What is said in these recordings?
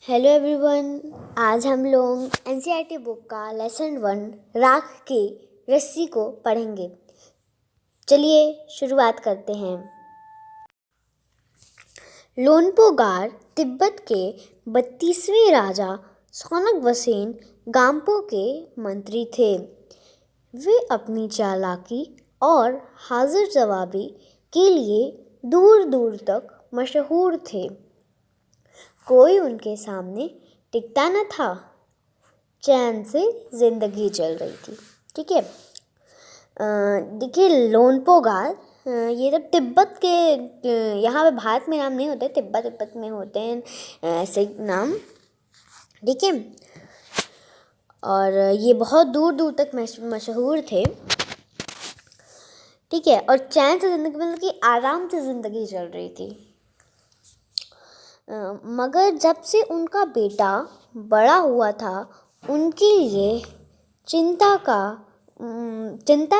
Hello everyone. आज हम लोग एनसीईआरटी बुक का लेसन 1 राख की रस्सी को पढ़ेंगे। चलिए शुरुआत करते हैं। लोनपो-गार तिब्बत के 32वें राजा सौनक वसेन गाम्पो के मंत्री थे। वे अपनी चालाकी और हाजिर जवाबी के लिए दूर दूर तक मशहूर थे। कोई उनके सामने टिकता न था। चैन से जिंदगी चल रही थी। ठीक है। देखिए लोनपो-गार ये सब तिब्बत के यहाँ पे भारत में नाम नहीं होते, तिब्बत में होते हैं ऐसे नाम। ठीक है। और ये बहुत दूर दूर तक मशहूर थे। ठीक है। और चैन से जिंदगी मतलब कि आराम से जिंदगी चल रही थी। मगर जब से उनका बेटा बड़ा हुआ था उनके लिए चिंता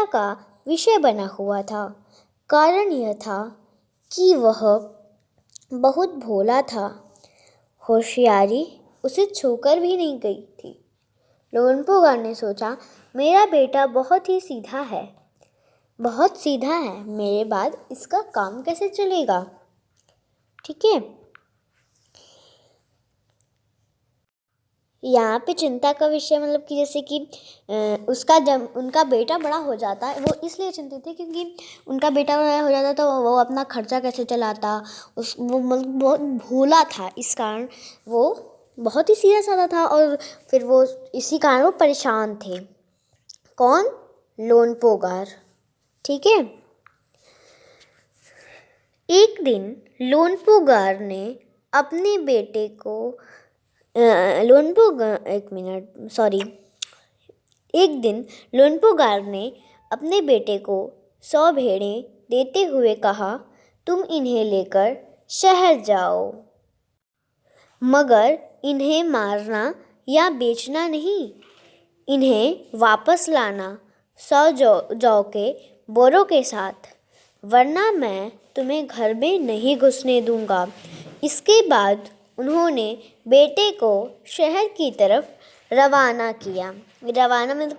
का विषय बना हुआ था। कारण यह था कि वह बहुत भोला था। होशियारी उसे छूकर भी नहीं गई थी। लोनपो-गार ने सोचा, मेरा बेटा बहुत ही सीधा है, मेरे बाद इसका काम कैसे चलेगा। ठीक है। यहाँ पे चिंता का विषय मतलब कि जैसे कि जब उनका बेटा बड़ा हो जाता है, वो इसलिए चिंतित थे क्योंकि उनका बेटा बड़ा हो जाता तो वो अपना खर्चा कैसे चलाता। वो मतलब बहुत भोला था, इस कारण वो बहुत ही सीधा साधा था और फिर वो इसी कारण वो परेशान थे। कौन? लोनपो-गार। ठीक है। एक दिन लोनपो-गार ने अपने बेटे को एक दिन लोनपो-गार ने अपने बेटे को 100 भेड़ें देते हुए कहा, तुम इन्हें लेकर शहर जाओ, मगर इन्हें मारना या बेचना नहीं। इन्हें वापस लाना 100 जौ के बोरों के साथ, वरना मैं तुम्हें घर में नहीं घुसने दूंगा। इसके बाद उन्होंने बेटे को शहर की तरफ रवाना किया। रवाना मतलब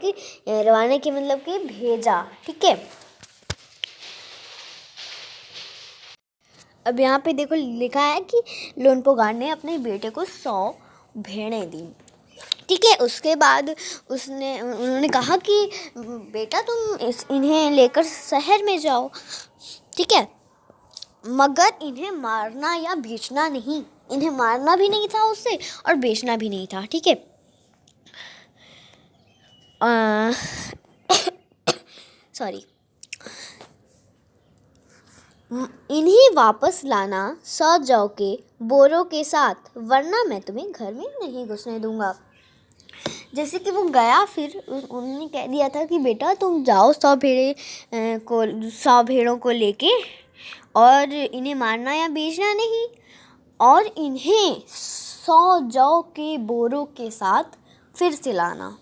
कि भेजा। ठीक है। अब यहाँ पे देखो लिखा है कि लोनपो-गार ने अपने बेटे को 100 भेड़ें दी। ठीक है। उसके बाद उन्होंने कहा कि बेटा तुम इन्हें लेकर शहर में जाओ। ठीक है। मगर इन्हें मारना या बेचना नहीं। इन्हें मारना भी नहीं था उससे और बेचना भी नहीं था। ठीक है। सॉरी। इन्हें वापस लाना 100 जौ के बोरों के साथ, वरना मैं तुम्हें घर में नहीं घुसने दूंगा। जैसे कि वो गया, फिर उन्होंने कह दिया था कि बेटा तुम जाओ 100 भेड़ों को लेके, और इन्हें मारना या बेचना नहीं, और इन्हें 100 जौ के बोरों के साथ फिर से लाना।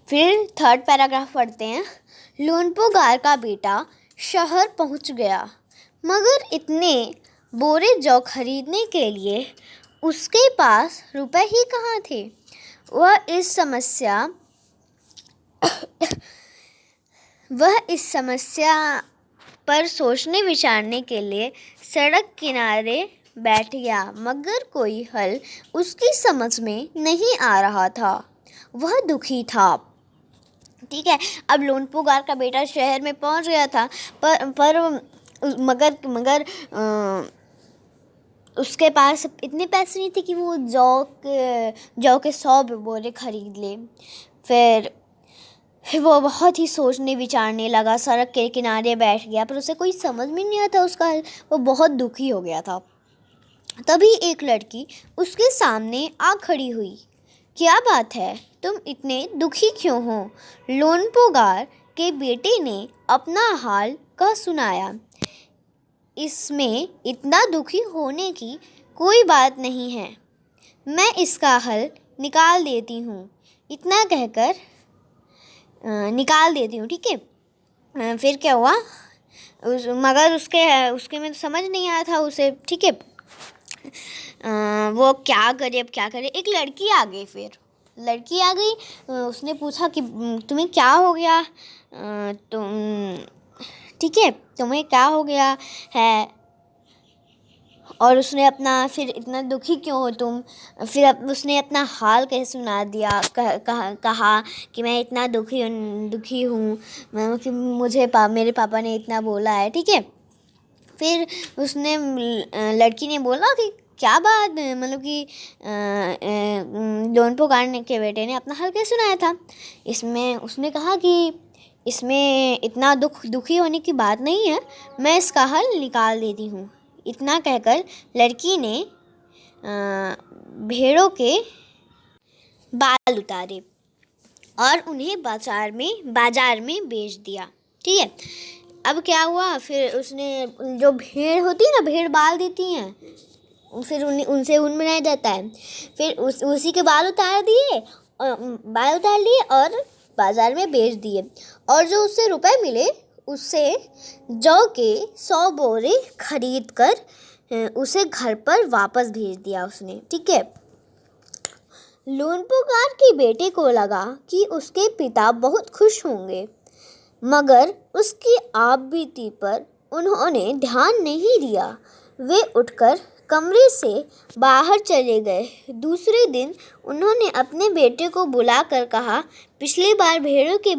फिर 3rd पैराग्राफ पढ़ते हैं। लोनपो-गार का बेटा शहर पहुंच गया, मगर इतने बोरे जौ खरीदने के लिए उसके पास रुपए ही कहाँ थे। वह इस समस्या पर सोचने विचारने के लिए सड़क किनारे बैठ गया, मगर कोई हल उसकी समझ में नहीं आ रहा था। वह दुखी था। ठीक है। अब लोनपो-गार का बेटा शहर में पहुंच गया था, मगर उसके पास इतने पैसे नहीं थे कि वो जौ के 100 बोरे खरीद ले। फिर वो बहुत ही सोचने विचारने लगा, सड़क के किनारे बैठ गया, पर उसे कोई समझ में नहीं आता उसका हल। वो बहुत दुखी हो गया था। तभी एक लड़की उसके सामने आ खड़ी हुई। क्या बात है, तुम इतने दुखी क्यों हो? लोनपो-गार के बेटे ने अपना हाल कह सुनाया। इसमें इतना दुखी होने की कोई बात नहीं है, मैं इसका हल निकाल देती हूँ। इतना कहकर निकाल देती हूँ। ठीक है। फिर क्या हुआ? मगर उसके में समझ नहीं आया था उसे। ठीक है। वो क्या करे, अब क्या करे। एक लड़की आ गई, फिर लड़की आ गई, उसने पूछा कि तुम्हें क्या हो गया, तुम ठीक है, तुम्हें क्या हो गया है। और उसने अपना, फिर इतना दुखी क्यों हो तुम, फिर उसने अपना हाल कैसे सुना दिया, कहा कि मैं इतना दुखी हूँ, कि मुझे मेरे पापा ने इतना बोला है, ठीक है। फिर उसने लड़की ने बोला कि क्या बात, मतलब कि लोन पुकारने के बेटे ने अपना हाल कैसे सुनाया था। इसमें उसने कहा कि इसमें इतना दुखी होने की बात नहीं है, मैं इसका हल निकाल देती हूँ। इतना कहकर लड़की ने भेड़ों के बाल उतारे और उन्हें बाजार में बेच दिया, ठीक है। अब क्या हुआ, फिर उसने, जो भेड़ होती है ना, भेड़ बाल देती हैं, फिर उनसे ऊन बनाया जाता है। फिर उसी के बाल उतार लिए और बाजार में बेच दिए। और जो उससे रुपए मिले, उससे जौ के 100 बोरे खरीद कर उसे घर पर वापस भेज दिया उसने, ठीक है। लोनपुकार के बेटे को लगा कि उसके पिता बहुत खुश होंगे, मगर उसकी आपबीती पर उन्होंने ध्यान नहीं दिया। वे उठकर कमरे से बाहर चले गए। दूसरे दिन उन्होंने अपने बेटे को बुलाकर कहा, पिछली बार भेड़ों के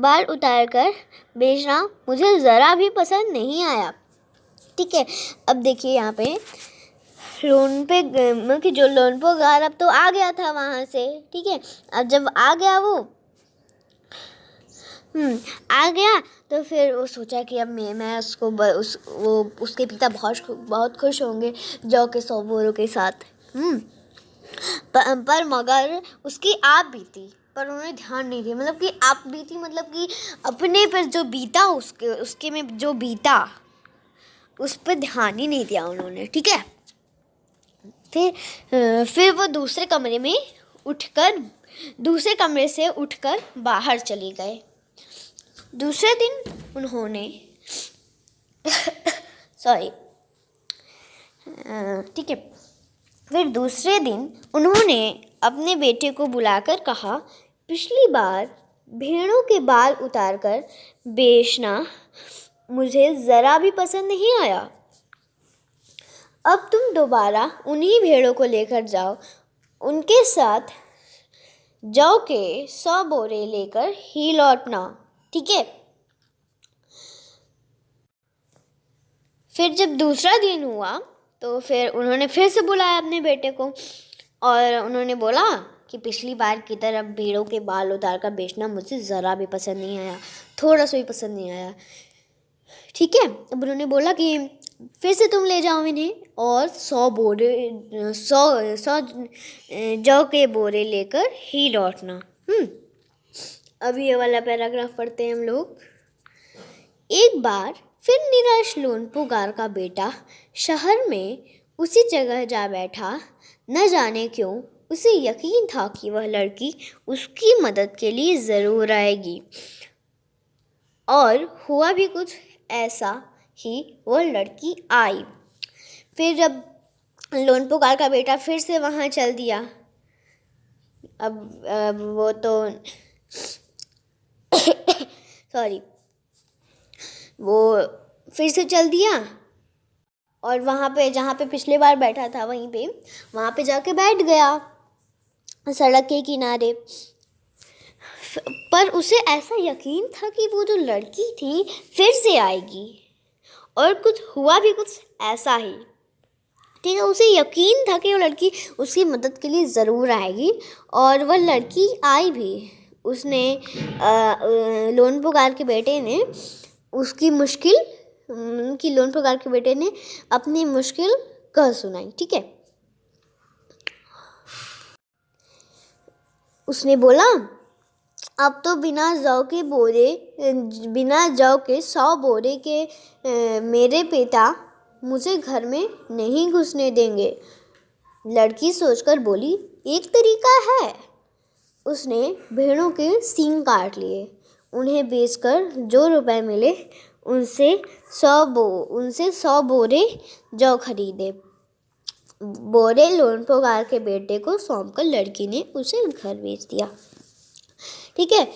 बाल उतारकर बेचना मुझे ज़रा भी पसंद नहीं आया, ठीक है। अब देखिए यहाँ पे कि जो लोनपुकार अब तो आ गया था वहाँ से, ठीक है। अब जब आ गया वो आ गया, तो फिर वो सोचा कि अब मैं उसको उसके पिता बहुत खुश होंगे जौ के 100 बोरों के साथ। पर मगर उसकी आप बीती पर उन्होंने ध्यान नहीं दिया, मतलब कि आप बीती मतलब कि अपने पर जो बीता, उसके में जो बीता, उस पर ध्यान ही नहीं दिया उन्होंने, ठीक है। फिर वो दूसरे कमरे से उठकर बाहर चले गए। दूसरे दिन उन्होंने ठीक है। फिर दूसरे दिन उन्होंने अपने बेटे को बुलाकर कहा, पिछली बार भेड़ों के बाल उतारकर बेचना मुझे ज़रा भी पसंद नहीं आया। अब तुम दोबारा उन्हीं भेड़ों को लेकर जाओ, उनके साथ जौ के 100 बोरे लेकर ही लौटना, ठीक है। फिर जब दूसरा दिन हुआ, तो फिर उन्होंने फिर से बुलाया अपने बेटे को और उन्होंने बोला कि पिछली बार की तरह भेड़ों के बाल उतार कर बेचना मुझे ज़रा भी पसंद नहीं आया, थोड़ा सा भी पसंद नहीं आया, ठीक है। अब उन्होंने बोला कि फिर से तुम ले जाओ इन्हें और 100 जौ के बोरे लेकर ही लौटना। अब ये वाला पैराग्राफ पढ़ते हैं हम लोग। एक बार फिर निराश लोनपुकार का बेटा शहर में उसी जगह जा बैठा। न जाने क्यों उसे यकीन था कि वह लड़की उसकी मदद के लिए ज़रूर आएगी, और हुआ भी कुछ ऐसा ही, वह लड़की आई। फिर जब लोनपुकार का बेटा फिर से वहाँ चल दिया, अब वो तो वो फिर से चल दिया और वहाँ पे जहाँ पे पिछले बार बैठा था वहाँ पे जाके बैठ गया सड़क के किनारे। पर उसे ऐसा यकीन था कि वो जो लड़की थी फिर से आएगी, और कुछ हुआ भी कुछ ऐसा ही, ठीक है। उसे यकीन था कि वो लड़की उसकी मदद के लिए ज़रूर आएगी, और वह लड़की आई भी। उसने लोनपुकार के बेटे ने लोनपुकार के बेटे ने अपनी मुश्किल कह सुनाई, ठीक है। उसने बोला, अब तो बिना जौ के 100 बोरे के मेरे पिता मुझे घर में नहीं घुसने देंगे। लड़की सोचकर बोली, एक तरीका है। उसने भेड़ों के सींग काट लिए, उन्हें बेचकर जो रुपए मिले उनसे 100 बोरे जौ खरीदे। बोरे लोनपोगार के बेटे को सौंपकर लड़की ने उसे घर भेज दिया। ठीक है,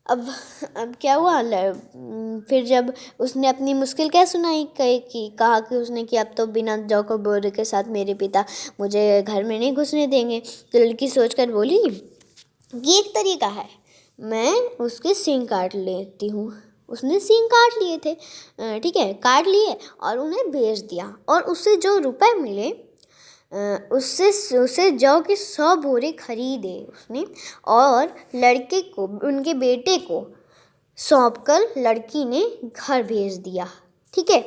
अब क्या हुआ, फिर जब उसने अपनी मुश्किल क्या सुनाई, कहा कि उसने कि अब तो बिना जौ को बोरे के साथ मेरे पिता मुझे घर में नहीं घुसने देंगे। तो लड़की सोचकर बोली, ये एक तरीका है, मैं उसके सींग काट लेती हूँ। उसने सींग काट लिए थे, ठीक है, काट लिए और उन्हें बेच दिया, और उससे जो रुपए मिले उससे जौ के 100 बोरे खरीदे उसने, और लड़के को, उनके बेटे को सौंपकर लड़की ने घर भेज दिया। ठीक है,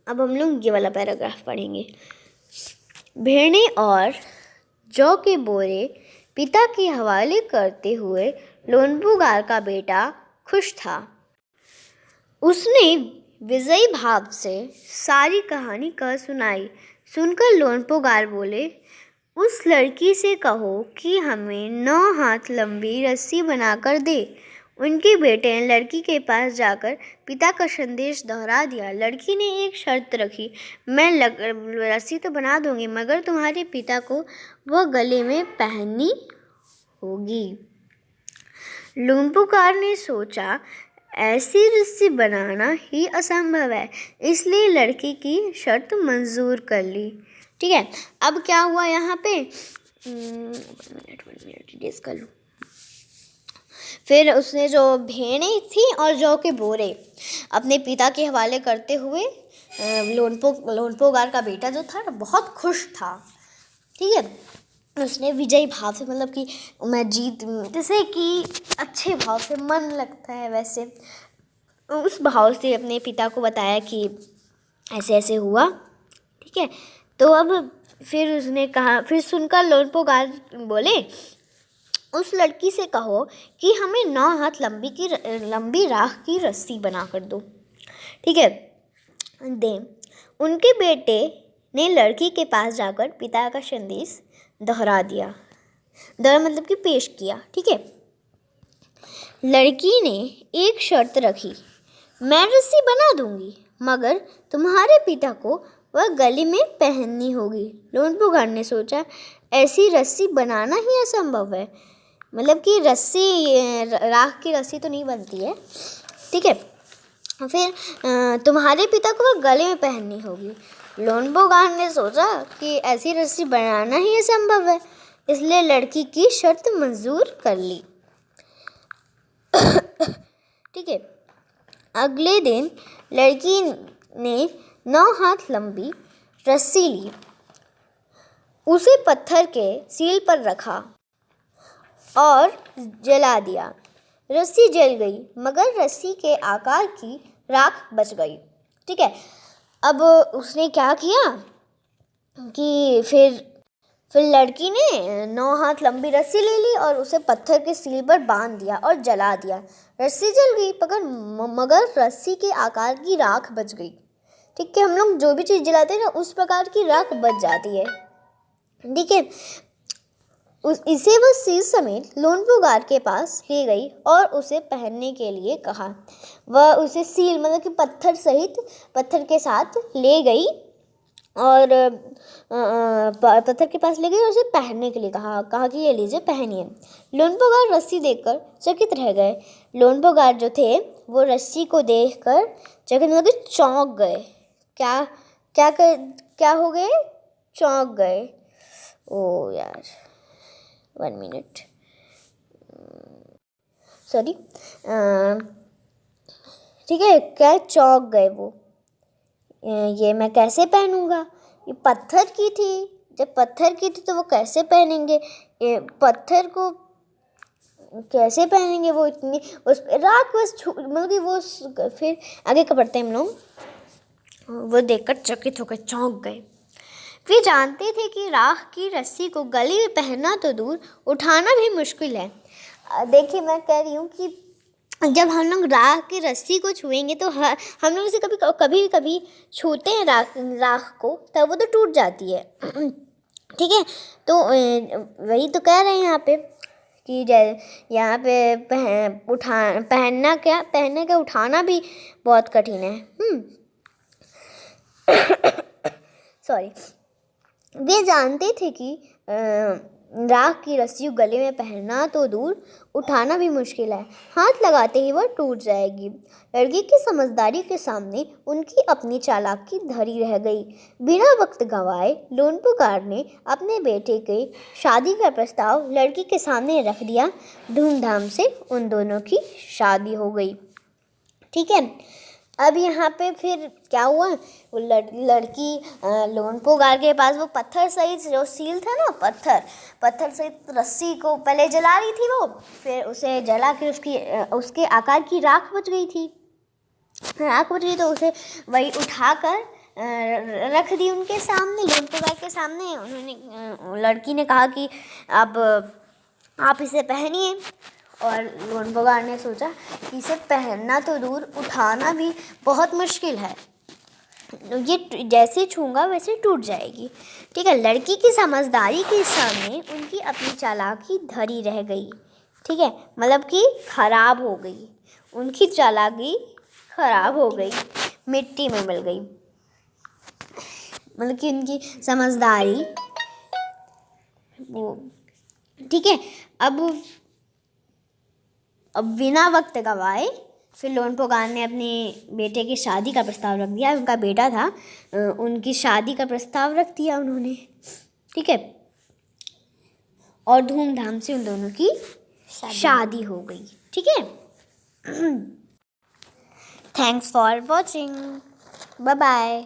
अब हम लोग ये वाला पैराग्राफ पढ़ेंगे। भेड़े और जौ के बोरे पिता के हवाले करते हुए लोनपुगार का बेटा खुश था। उसने विजयी भाव से सारी कहानी कह सुनाई। सुनकर लोनपोगार बोले, उस लड़की से कहो कि हमें 9 हाथ लंबी रस्सी बनाकर दे। उनके बेटे ने लड़की के पास जाकर पिता का संदेश दोहरा दिया। लड़की ने एक शर्त रखी, मैं रस्सी तो बना दूंगी, मगर तुम्हारे पिता को वह गले में पहननी होगी। लोनपोगार ने सोचा, ऐसी रस्सी बनाना ही असंभव है, इसलिए लड़की की शर्त मंजूर कर ली। ठीक है, अब क्या हुआ यहाँ पे, मिनट कर लूँ। फिर उसने जो भेड़ें थी और जौ के बोरे अपने पिता के हवाले करते हुए लोनपोगार का बेटा जो था बहुत खुश था। ठीक है, उसने विजयी भाव से, मतलब कि मैं जीत, जैसे कि अच्छे भाव से, मन लगता है वैसे, उस भाव से अपने पिता को बताया कि ऐसे ऐसे हुआ। ठीक है, तो अब फिर उसने कहा, फिर सुनकर लोनपोगार बोले, उस लड़की से कहो कि हमें 9 हाथ लंबी राख की रस्सी बना कर दो। ठीक है, दे। उनके बेटे ने लड़की के पास जाकर पिता का संदेश दोहरा दिया, मतलब कि पेश किया। ठीक है, लड़की ने एक शर्त रखी, मैं रस्सी बना दूंगी, मगर तुम्हारे पिता को वह गले में पहननी होगी। लोनपोगार ने सोचा, ऐसी रस्सी बनाना ही असंभव है, मतलब कि रस्सी, राख की रस्सी तो नहीं बनती है। ठीक है, फिर तुम्हारे पिता को वह गले में पहननी होगी। लोनपोगार ने सोचा कि ऐसी रस्सी बनाना ही असंभव है, इसलिए लड़की की शर्त मंजूर कर ली। ठीक है, अगले दिन लड़की ने 9 हाथ लंबी रस्सी ली, उसे पत्थर के सील पर रखा और जला दिया। रस्सी जल गई, मगर रस्सी के आकार की राख बच गई। ठीक है, अब उसने क्या किया कि फिर लड़की ने 9 हाथ लंबी रस्सी ले ली और उसे पत्थर के सील पर बांध दिया और जला दिया। रस्सी जल गई, मगर रस्सी के आकार की राख बच गई। ठीक है, हम लोग जो भी चीज़ जलाते हैं ना, उस प्रकार की राख बच जाती है। ठीक है, इसे वह सील समेत लोनपोगार के पास ले गई और उसे पहनने के लिए कहा। वह उसे सील, मतलब कि पत्थर सहित, पत्थर के साथ ले गई और पत्थर के पास ले गई और उसे पहनने के लिए कहा कि ये लीजिए, पहनिए। लोनपोगार रस्सी देखकर चकित रह गए। लोनपोगार जो थे वो रस्सी को देखकर चकित, मतलब कि चौंक गए। क्या हो गए, चौंक गए। ओ यार, 1 मिनट, सॉरी। ठीक है, क्या चौंक गए वो, ये मैं कैसे पहनूंगा, ये पत्थर की थी, जब पत्थर की थी तो वो कैसे पहनेंगे, ये पत्थर को कैसे पहनेंगे, वो इतनी उस राख बस, मतलब कि वो, फिर आगे का पढ़ते हैं हम लोग। वो देखकर चकित होकर चौंक गए। वे जानते थे कि राख की रस्सी को गले में पहनना तो दूर, उठाना भी मुश्किल है। देखिए, मैं कह रही हूँ कि जब हम लोग राख की रस्सी को छुएंगे तो हम लोग इसे कभी छूते हैं राख को, तब वो तो टूट जाती है। ठीक है, तो वही तो कह रहे हैं यहाँ पे कि यहाँ पे पहनना क्या, उठाना भी बहुत कठिन है। सॉरी। वे जानते थे कि राख की रस्सी गले में पहनना तो दूर, उठाना भी मुश्किल है। हाथ लगाते ही वह टूट जाएगी। लड़की की समझदारी के सामने उनकी अपनी चालाकी धरी रह गई। बिना वक्त गंवाए लोनपुकार ने अपने बेटे के शादी का प्रस्ताव लड़की के सामने रख दिया। धूमधाम से उन दोनों की शादी हो गई। ठीक है, अब यहाँ पे फिर क्या हुआ, वो लड़की लोनपुगार के पास वो पत्थर सहित जो सील था ना, पत्थर सहित रस्सी को पहले जला रही थी वो, फिर उसे जला के उसके आकार की राख बच गई थी। राख बच गई तो उसे वही उठाकर रख दी उनके सामने, लोनपुगार के सामने। उन्होंने लड़की ने कहा कि अब आप इसे पहनिए, और लोनपुगार ने सोचा कि इसे पहनना तो दूर, उठाना भी बहुत मुश्किल है, ये जैसे छूंगा वैसे टूट जाएगी। ठीक है, लड़की की समझदारी के सामने उनकी अपनी चालाकी धरी रह गई। ठीक है, मतलब कि खराब हो गई, उनकी चालाकी खराब हो गई, मिट्टी में मिल गई। मतलब कि उनकी समझदारी वो, ठीक है। अब बिना वक्त गवाए फिर लोनपुगार ने अपने बेटे की शादी का प्रस्ताव रख दिया। उनका बेटा था, उनकी शादी का प्रस्ताव रख दिया उन्होंने। ठीक है, और धूमधाम से उन दोनों की शादी हो गई। ठीक है, thanks for watching, bye bye.